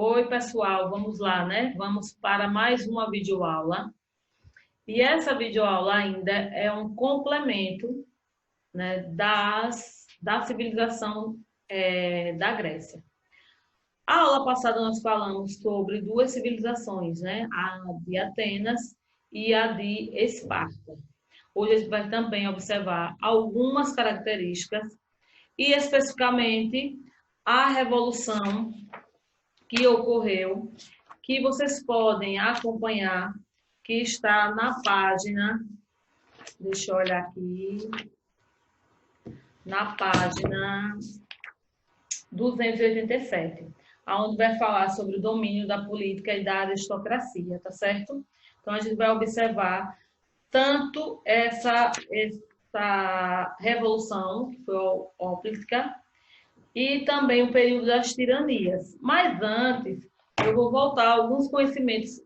Oi, pessoal, vamos lá, né? Vamos para mais uma videoaula. E essa videoaula ainda é um complemento, né, da civilização da Grécia. A aula passada nós falamos sobre duas civilizações, né? A de Atenas e a de Esparta. Hoje a gente vai também observar algumas características e especificamente a revolução que ocorreu, que vocês podem acompanhar, que está na página, deixa eu olhar aqui, na página 287, onde vai falar sobre o domínio da política e da aristocracia, tá certo? Então, a gente vai observar tanto essa revolução, que foi política, e também o período das tiranias. Mas antes, eu vou voltar a alguns conhecimentos,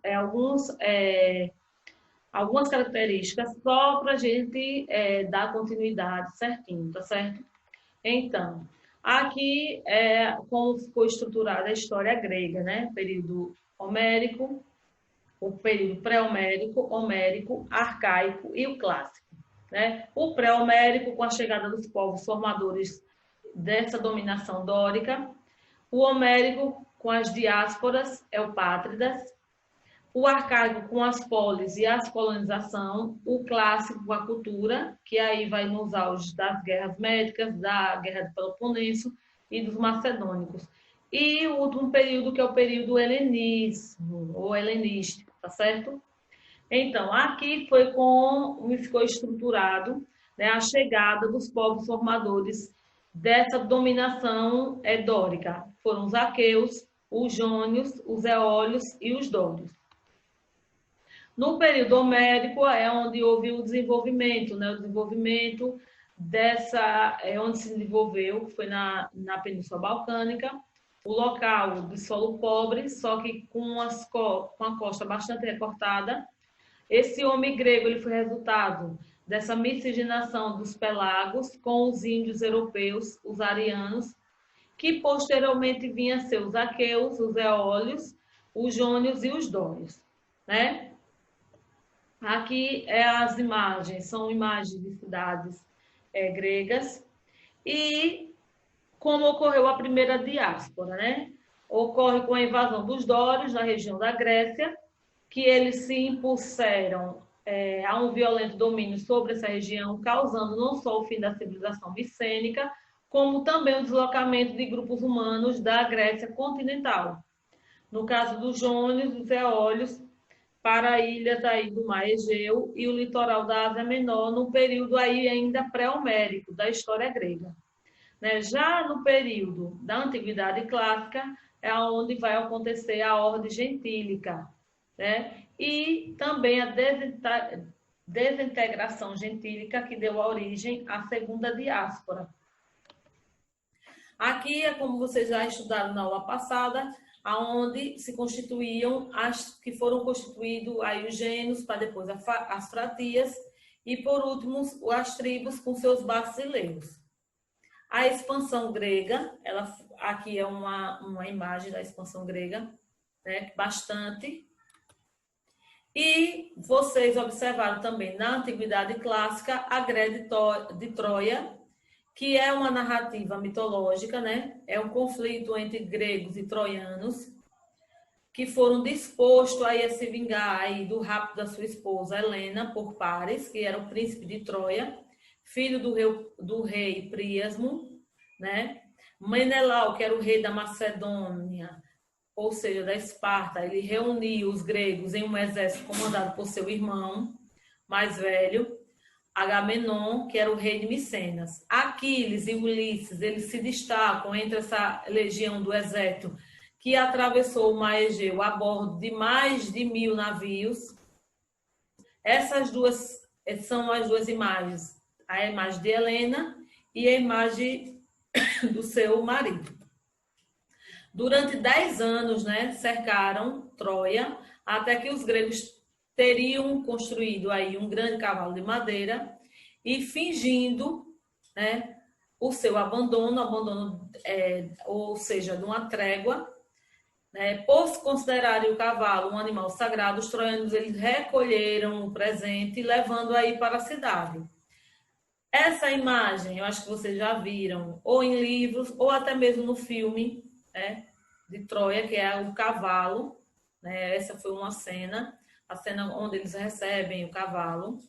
algumas características, só para a gente dar continuidade certinho, tá certo? Então, aqui é como ficou estruturada a história grega, né? Período homérico, o período pré-homérico, homérico, arcaico e o clássico, né? O pré-homérico, com a chegada dos povos formadores dessa dominação dórica, o homérico com as diásporas eupátridas, o arcaico com as polis e as colonização, o clássico com a cultura, que aí vai nos auges das guerras médicas, da guerra do Peloponeso e dos macedônicos. E o último período, que é o período helenismo, ou helenístico, tá certo? Então, aqui foi como ficou estruturado, né, a chegada dos povos formadores dessa dominação dórica. Foram os aqueus, os jônios, os eólios e os dórios. No período homérico é onde houve o desenvolvimento, né, o desenvolvimento onde se desenvolveu, foi na Península Balcânica, o local de solo pobre, só que com a costa bastante recortada. Esse homem grego ele foi resultado dessa miscigenação dos pelagos com os índios europeus, os arianos, que posteriormente vinham a ser os aqueus, os eólios, os jônios e os dórios, né? Aqui as imagens, são imagens de cidades gregas e como ocorreu a primeira diáspora, né? Ocorre com a invasão dos dórios na região da Grécia, que eles se impuseram a um violento domínio sobre essa região, causando não só o fim da civilização micênica, como também o deslocamento de grupos humanos da Grécia continental. No caso dos jônios, dos eólios, para ilhas aí do Mar Egeu e o litoral da Ásia Menor, no período aí ainda pré-homérico da história grega. Né? Já no período da Antiguidade Clássica, é onde vai acontecer a ordem gentílica, né? E também a desintegração gentílica, que deu origem à segunda diáspora. Aqui é como vocês já estudaram na aula passada, aonde se constituíam que foram constituídos aí os gênios, para depois as fratias, e por último as tribos com seus basileus. A expansão grega, aqui é uma imagem da expansão grega, né, bastante. E vocês observaram também na Antiguidade Clássica a Guerra de Troia, que é uma narrativa mitológica, né? É um conflito entre gregos e troianos, que foram dispostos a se vingar aí do rapto da sua esposa Helena por Paris, que era o príncipe de Troia, filho do rei Príasmo, né? Menelau, que era o rei da Macedônia, ou seja, da Esparta, ele reuniu os gregos em um exército comandado por seu irmão mais velho, Agamenon, que era o rei de Micenas. Aquiles e Ulisses, eles se destacam entre essa legião do exército que atravessou o Mar Egeu a bordo de mais de 1000 navios. Essas duas são as duas imagens, a imagem de Helena e a imagem do seu marido. Durante 10 anos, né, cercaram Troia, até que os gregos teriam construído aí um grande cavalo de madeira e fingindo, né, o seu abandono, ou seja, de uma trégua, né? Por se considerarem o cavalo um animal sagrado, os troianos eles recolheram o presente, levando aí para a cidade. Essa imagem, eu acho que vocês já viram, ou em livros, ou até mesmo no filme, né, de Troia, que é o cavalo, né? Essa foi uma cena, a cena onde eles recebem o cavalo.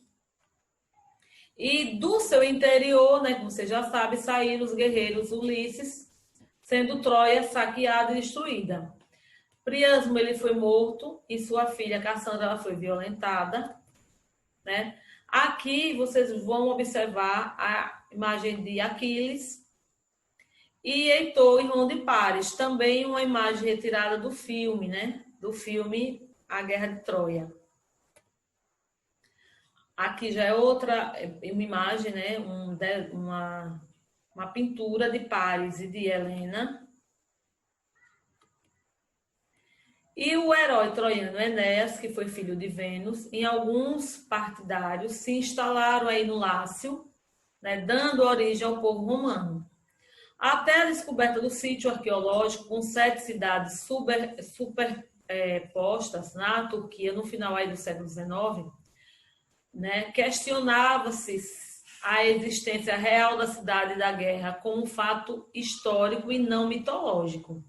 E do seu interior, né, como você já sabe, saíram os guerreiros Ulisses, sendo Troia saqueada e destruída. Priasmo ele foi morto e sua filha Cassandra ela foi violentada, né? Aqui vocês vão observar a imagem de Aquiles e Heitor em Ronda e Pares, também uma imagem retirada do filme, né? Do filme A Guerra de Troia. Aqui já é outra uma imagem, né? Uma pintura de Paris e de Helena. E o herói troiano Enéas, que foi filho de Vênus, em alguns partidários se instalaram aí no Lácio, né, dando origem ao povo romano. Até a descoberta do sítio arqueológico, com 7 cidades superpostas na Turquia, no final aí do século XIX, né, questionava-se a existência real da cidade da guerra como um fato histórico e não mitológico.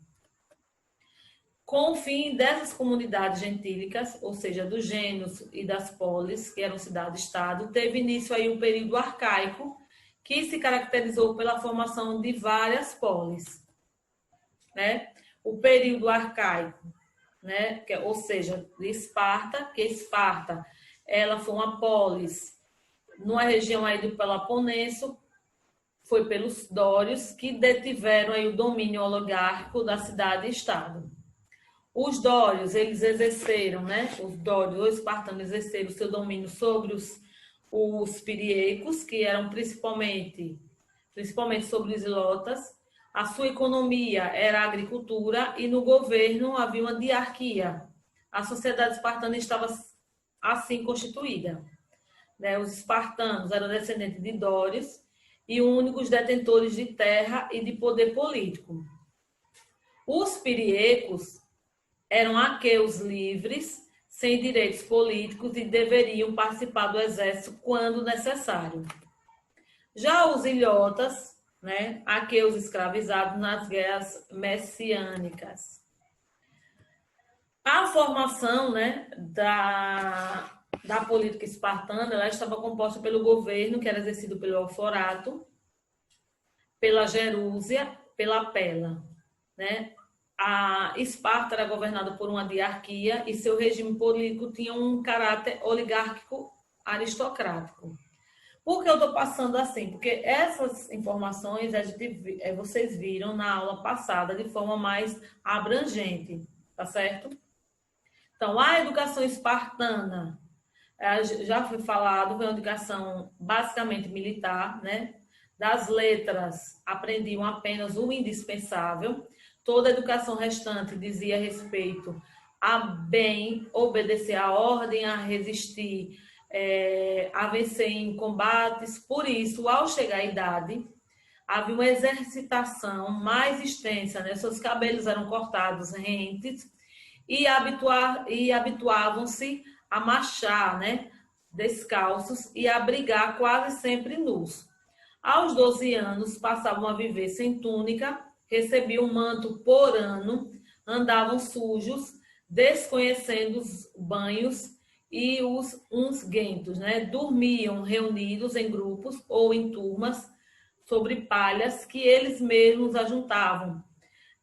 Com o fim dessas comunidades gentílicas, ou seja, dos gênios e das polis, que eram cidade-estado, teve início aí um período arcaico que se caracterizou pela formação de várias polis, né? O período arcaico, né? Ou seja, de Esparta, que Esparta ela foi uma polis numa região aí do Peloponeso, foi pelos dórios que detiveram aí o domínio oligárquico da cidade-estado. Os dórios, eles exerceram, né? Os dórios, os espartanos exerceram o seu domínio sobre os piriecos, que eram principalmente sobre os ilotas. A sua economia era a agricultura e no governo havia uma diarquia. A sociedade espartana estava assim constituída, né? Os espartanos eram descendentes de dórios e únicos detentores de terra e de poder político. Os piriecos eram aqueus livres, sem direitos políticos e deveriam participar do exército quando necessário. Já os ilhotas, né, aqueus escravizados nas guerras messiânicas. A formação, né, da política espartana ela estava composta pelo governo, que era exercido pelo Eufrato, pela Gerúsia, pela Pela, né? A Esparta era governada por uma diarquia e seu regime político tinha um caráter oligárquico aristocrático. Por que eu estou passando assim? Porque essas informações vocês viram na aula passada de forma mais abrangente, tá certo? Então, a educação espartana, já foi falado, foi uma educação basicamente militar, né? Das letras, aprendiam apenas o indispensável. Toda a educação restante dizia respeito a bem, obedecer à ordem, a resistir, a vencer em combates. Por isso, ao chegar à idade, havia uma exercitação mais extensa, né? Seus cabelos eram cortados rentes e habituavam-se a marchar, né? Descalços e a brigar quase sempre nus. Aos 12 anos, passavam a viver sem túnica, recebiam um manto por ano, andavam sujos, desconhecendo os banhos e os unguentos, né? Dormiam reunidos em grupos ou em turmas sobre palhas que eles mesmos ajuntavam,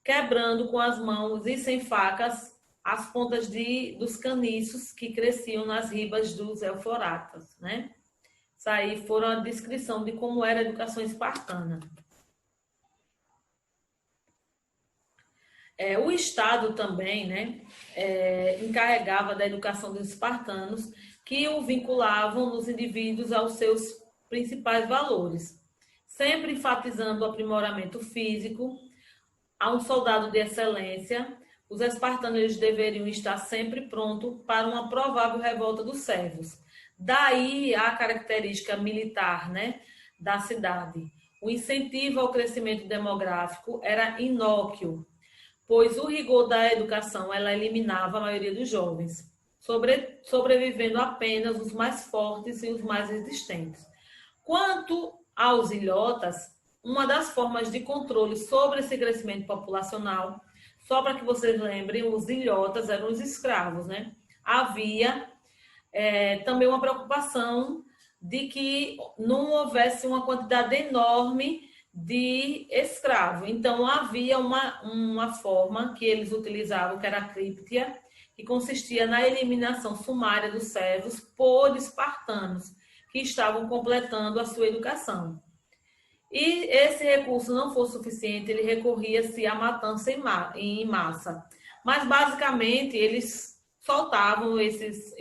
quebrando com as mãos e sem facas as pontas dos caniços que cresciam nas ribas dos euforatas, né? Isso aí foram a descrição de como era a educação espartana. O Estado também, né, encarregava da educação dos espartanos, que o vinculavam nos indivíduos aos seus principais valores, sempre enfatizando o aprimoramento físico. A um soldado de excelência, os espartanos deveriam estar sempre prontos para uma provável revolta dos servos. Daí a característica militar, né, da cidade. O incentivo ao crescimento demográfico era inócuo, pois o rigor da educação ela eliminava a maioria dos jovens, sobrevivendo apenas os mais fortes e os mais resistentes. Quanto aos ilhotas, uma das formas de controle sobre esse crescimento populacional, só para que vocês lembrem, os ilhotas eram os escravos, né? Havia também uma preocupação de que não houvesse uma quantidade enorme de escravo. Então, havia uma forma que eles utilizavam, que era a críptia, que consistia na eliminação sumária dos servos por espartanos, que estavam completando a sua educação. E esse recurso não fosse suficiente, ele recorria-se à matança em massa. Mas, basicamente, eles soltavam esses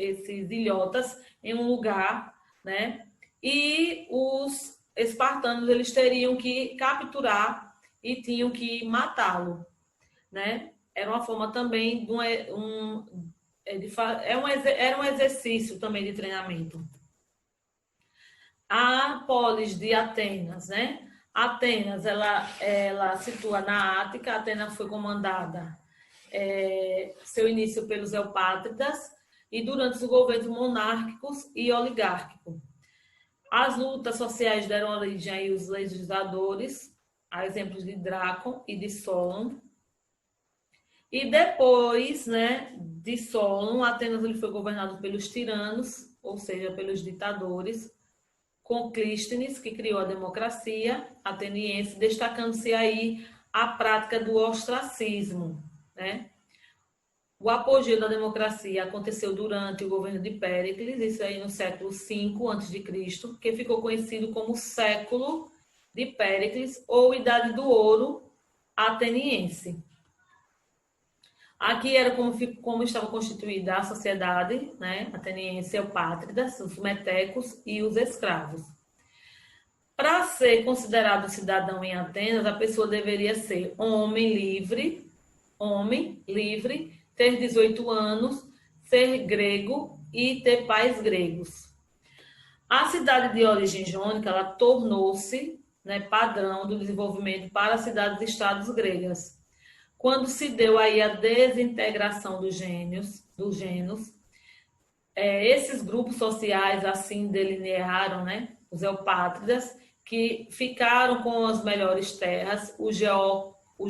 ilhotas em um lugar, né? E os espartanos eles teriam que capturar e tinham que matá-lo, né? Era uma forma também de era um exercício também de treinamento. A polis de Atenas, né? Atenas, ela situa na Ática. Atenas foi comandada seu início pelos eupátridas e durante os governos monárquicos e oligárquicos. As lutas sociais deram origem aos legisladores, a exemplos de Drácon e de Solon. E depois, né, de Solon, Atenas ele foi governado pelos tiranos, ou seja, pelos ditadores, com Clístenes, que criou a democracia ateniense, destacando-se aí a prática do ostracismo, né? O apogeu da democracia aconteceu durante o governo de Péricles, isso aí no século V a.C., que ficou conhecido como século de Péricles ou Idade do Ouro ateniense. Aqui era como estava constituída a sociedade, né, ateniense eupátrida, os metecos e os escravos. Para ser considerado cidadão em Atenas, a pessoa deveria ser homem livre, ter 18 anos, ser grego e ter pais gregos. A cidade de origem jônica, ela tornou-se, né, padrão do desenvolvimento para as cidades-estados gregas. Quando se deu aí a desintegração dos gênios, esses grupos sociais assim delinearam, né, os eupátridas, que ficaram com as melhores terras, os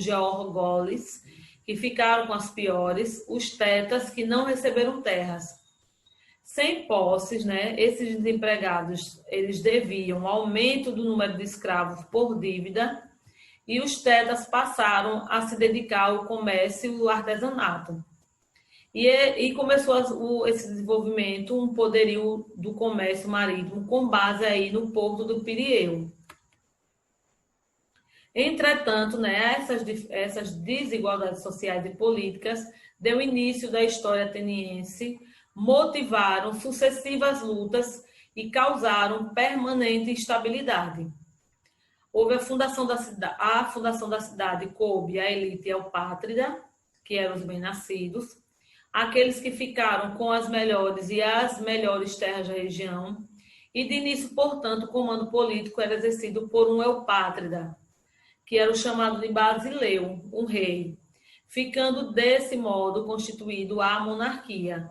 georgoles, que ficaram com as piores, os tetas, que não receberam terras. Sem posses, né, esses desempregados, eles deviam aumento do número de escravos por dívida, e os tetas passaram a se dedicar ao comércio e ao artesanato. E começou esse desenvolvimento, um poderio do comércio marítimo com base aí no porto do Pireu. Entretanto, né, essas desigualdades sociais e políticas deu início da história ateniense, motivaram sucessivas lutas e causaram permanente instabilidade. Houve a fundação da cidade coube à elite eupátrida, que eram os bem-nascidos, aqueles que ficaram com as melhores e as melhores terras da região, e de início, portanto, o comando político era exercido por um eupátrida, que era o chamado de Basileu, um rei, ficando desse modo constituído a monarquia.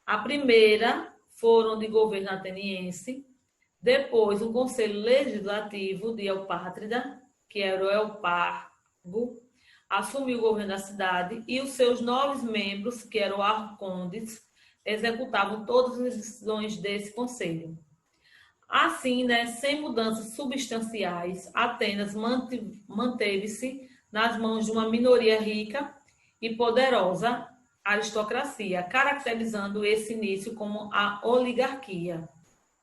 A primeira foram de governo ateniense, depois um conselho legislativo de Eupátrida, que era o Eupargo, assumiu o governo da cidade e os seus 9 membros, que eram arcondes, executavam todas as decisões desse conselho. Assim, né, sem mudanças substanciais, Atenas manteve-se nas mãos de uma minoria rica e poderosa aristocracia, caracterizando esse início como a oligarquia,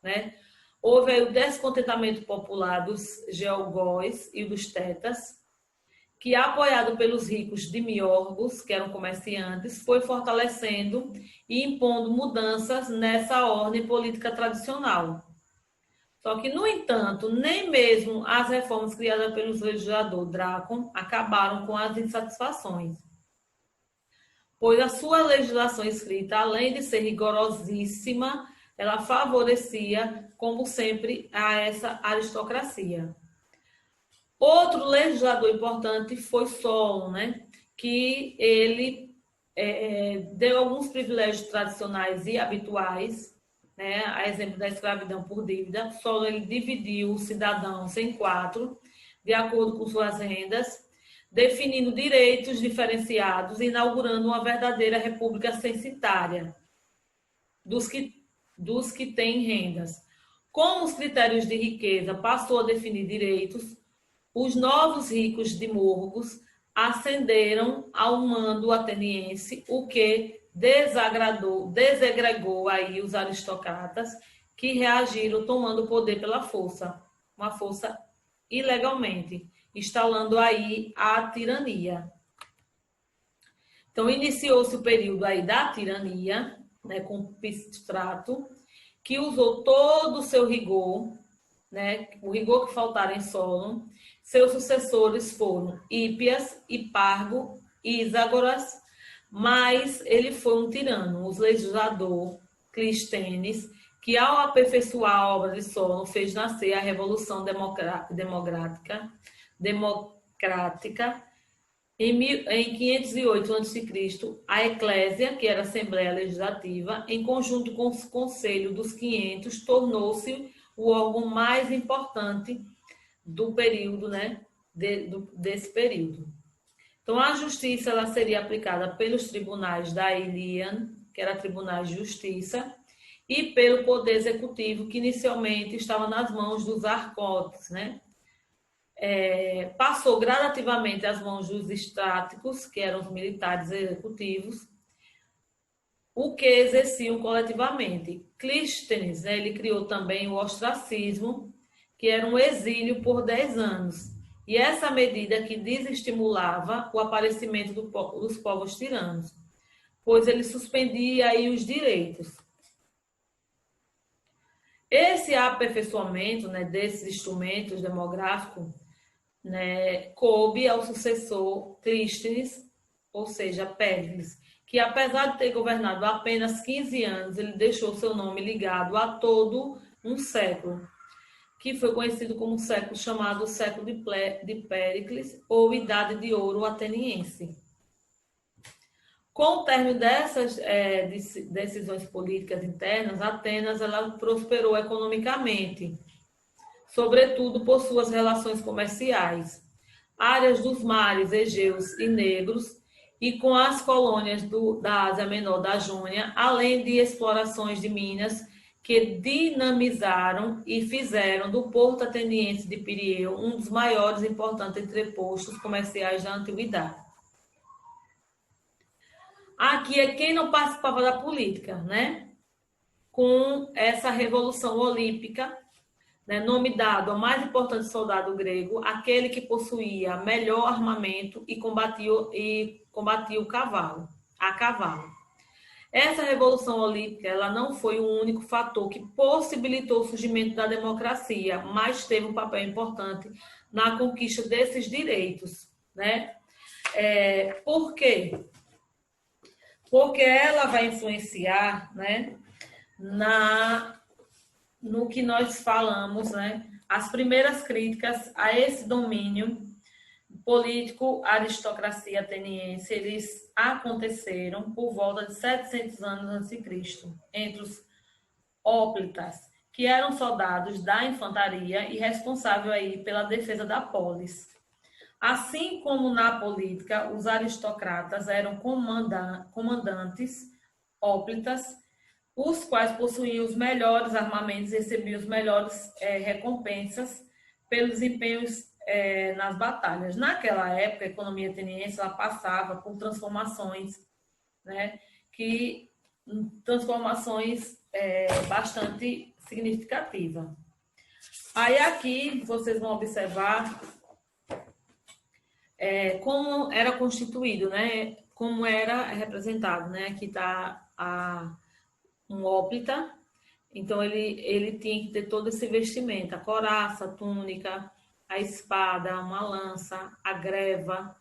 né? Houve aí o descontentamento popular dos georgóis e dos tetas, que, apoiado pelos ricos demiurgos, que eram comerciantes, foi fortalecendo e impondo mudanças nessa ordem política tradicional. Só que, no entanto, nem mesmo as reformas criadas pelo legislador Drácon acabaram com as insatisfações, pois a sua legislação escrita, além de ser rigorosíssima, ela favorecia, como sempre, a essa aristocracia. Outro legislador importante foi Solon, né? que ele deu alguns privilégios tradicionais e habituais, né, a exemplo da escravidão por dívida, só ele dividiu os cidadãos em 4, de acordo com suas rendas, definindo direitos diferenciados e inaugurando uma verdadeira república censitária dos que têm rendas. Como os critérios de riqueza passou a definir direitos, os novos ricos dimorgos ascenderam ao mando ateniense, o que desagregou aí os aristocratas que reagiram tomando o poder pela força, uma força ilegalmente, instalando aí a tirania. Então, iniciou-se o período aí da tirania, né, com Pisístrato, que usou todo o seu rigor, né, o rigor que faltara em Solon. Seus sucessores foram Hípias, Hipargo e Iságoras, mas ele foi um tirano, o legislador Clístenes, que ao aperfeiçoar a obra de Solon fez nascer a Revolução Democrática em 508 a.C., a Eclésia, que era a Assembleia Legislativa, em conjunto com o Conselho dos 500, tornou-se o órgão mais importante do período, né, desse período. Então, a justiça ela seria aplicada pelos tribunais da Ilian, que era tribunais de justiça, e pelo poder executivo, que inicialmente estava nas mãos dos arcotes, né? Passou gradativamente às mãos dos estáticos, que eram os militares executivos, o que exerciam coletivamente. Clístenes, né, ele criou também o ostracismo, que era um exílio por 10 anos. E essa medida que desestimulava o aparecimento dos povos tiranos, pois ele suspendia aí os direitos. Esse aperfeiçoamento, né, desses instrumentos demográficos, né, coube ao sucessor Clístenes, ou seja, Péricles, que apesar de ter governado apenas 15 anos, ele deixou seu nome ligado a todo um século, que foi conhecido como século chamado século de Péricles ou Idade de Ouro ateniense. Com o término dessas decisões políticas internas, Atenas ela prosperou economicamente, sobretudo por suas relações comerciais, áreas dos mares Egeus e Negros, e com as colônias da Ásia Menor da Jônia, além de explorações de minas que dinamizaram e fizeram do porto ateniense de Pireu um dos maiores e importantes entrepostos comerciais da antiguidade. Aqui é quem não participava da política, né? Com essa revolução olímpica, né? Nome dado ao mais importante soldado grego, aquele que possuía melhor armamento e combatia o cavalo, a cavalo. Essa revolução olímpica ela não foi o único fator que possibilitou o surgimento da democracia, mas teve um papel importante na conquista desses direitos, né? Por quê? Porque ela vai influenciar, né, no que nós falamos, né, as primeiras críticas a esse domínio político, aristocracia ateniense, eles aconteceram por volta de 700 anos antes de Cristo, entre os hóplitas, que eram soldados da infantaria e responsáveis aí pela defesa da polis. Assim como na política, os aristocratas eram comandantes hóplitas, os quais possuíam os melhores armamentos e recebiam as melhores recompensas pelos desempenhos nas batalhas. Naquela época, a economia ateniense ela passava por transformações, né, transformações bastante significativas. Aí aqui vocês vão observar como era constituído, né, como era representado, né? Aqui está um hóplita, então ele tinha que ter todo esse vestimento, a couraça, a túnica, a espada, uma lança, a greva,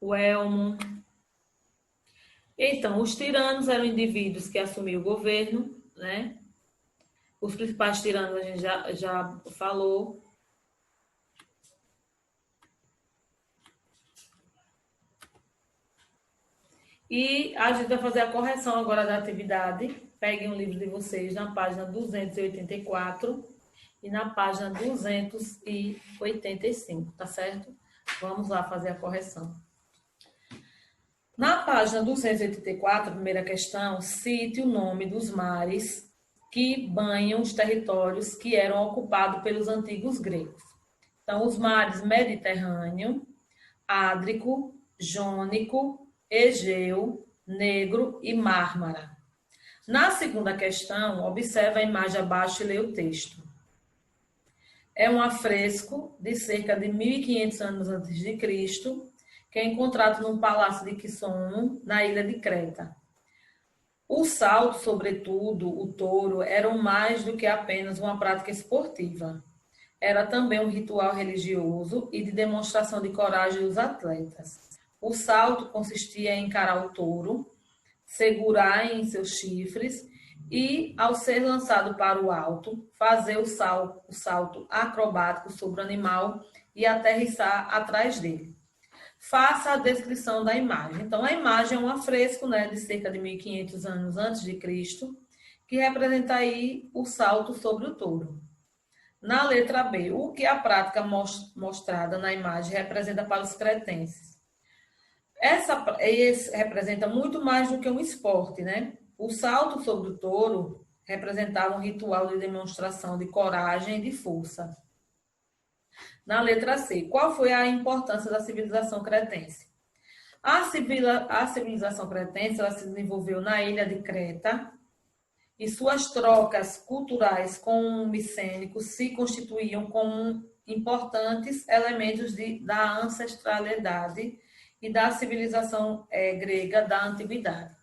o elmo. Então, os tiranos eram indivíduos que assumiam o governo, né? Os principais tiranos a gente já falou. E a gente vai fazer a correção agora da atividade. Peguem o livro de vocês na página 284 e na página 285, tá certo? Vamos lá fazer a correção. Na página 284, primeira questão, cite o nome dos mares que banham os territórios que eram ocupados pelos antigos gregos. Então, os mares Mediterrâneo, Ádrico, Jônico, Egeu, Negro e Mármara. Na segunda questão, observe a imagem abaixo e lê o texto. É um afresco de cerca de 1500 anos antes de Cristo, que é encontrado num palácio de Quisono, na ilha de Creta. O salto, sobretudo o touro, eram mais do que apenas uma prática esportiva. Era também um ritual religioso e de demonstração de coragem dos atletas. O salto consistia em encarar o touro, segurar em seus chifres e, ao ser lançado para o alto, fazer o salto acrobático sobre o animal e aterrissar atrás dele. Faça a descrição da imagem. Então, a imagem é um afresco, né, de cerca de 1500 anos antes de Cristo, que representa aí o salto sobre o touro. Na letra B, o que a prática mostrada na imagem representa para os cretenses? Esse representa muito mais do que um esporte, né? O salto sobre o touro representava um ritual de demonstração de coragem e de força. Na letra C, qual foi a importância da civilização cretense? A civilização cretense ela se desenvolveu na ilha de Creta e suas trocas culturais com micênicos se constituíam como importantes elementos da ancestralidade e da civilização grega da antiguidade.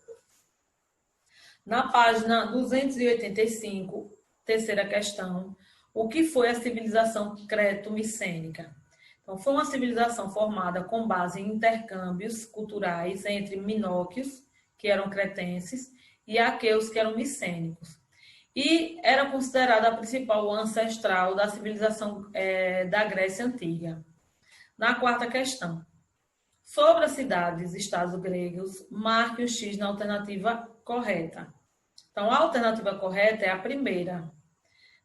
Na página 285, terceira questão, o que foi a civilização creto-micênica? Então, foi uma civilização formada com base em intercâmbios culturais entre minóquios, que eram cretenses, e aqueus, que eram micênicos. E era considerada a principal ancestral da civilização da Grécia Antiga. Na quarta questão, sobre as cidades e estados gregos, marque o X na alternativa correta. Então, a alternativa correta é a primeira.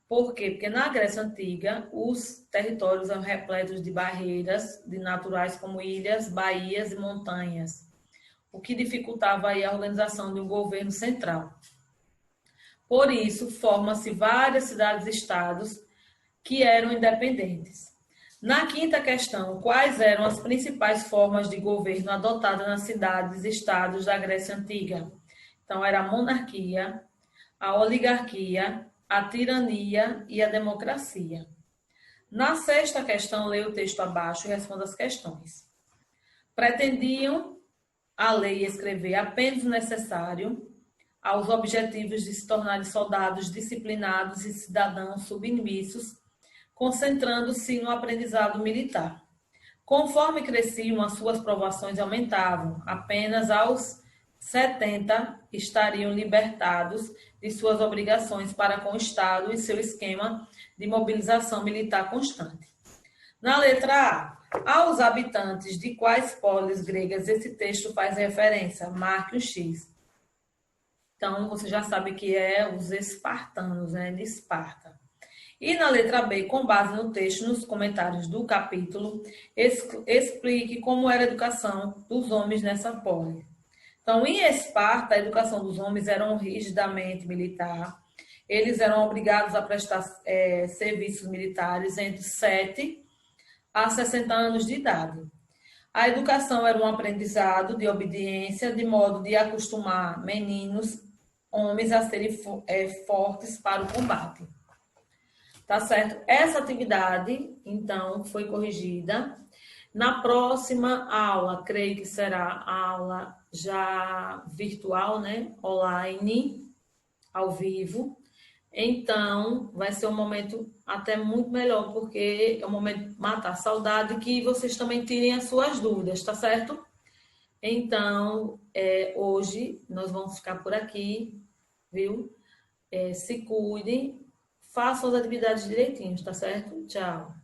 Por quê? Porque na Grécia Antiga, os territórios eram repletos de barreiras naturais como ilhas, baías e montanhas, o que dificultava aí a organização de um governo central. Por isso, formam-se várias cidades-estados que eram independentes. Na quinta questão, quais eram as principais formas de governo adotadas nas cidades-estados da Grécia Antiga? Então, era a monarquia, a oligarquia, a tirania e a democracia. Na sexta questão, leia o texto abaixo e responda as questões. Pretendiam a lei escrever apenas o necessário aos objetivos de se tornarem soldados disciplinados e cidadãos submissos, concentrando-se no aprendizado militar. Conforme cresciam, as suas provações aumentavam. Apenas aos 70 estariam libertados de suas obrigações para com o Estado e seu esquema de mobilização militar constante. Na letra A, aos habitantes de quais polis gregas esse texto faz referência? Marque o X. Então, você já sabe que é os espartanos, né, de Esparta. E na letra B, com base no texto, nos comentários do capítulo, explique como era a educação dos homens nessa polis. Então, em Esparta, a educação dos homens era rigidamente militar. Eles eram obrigados a prestar serviços militares entre 7 a 60 anos de idade. A educação era um aprendizado de obediência, de modo de acostumar meninos, homens a serem fortes para o combate. Tá certo? Essa atividade, então, foi corrigida. Na próxima aula, creio que será a aula já virtual, né? Online, ao vivo. Então, vai ser um momento até muito melhor, porque é um momento de matar a saudade e que vocês também tirem as suas dúvidas, tá certo? Então, hoje nós vamos ficar por aqui, viu? Se cuidem, façam as atividades direitinho, tá certo? Tchau.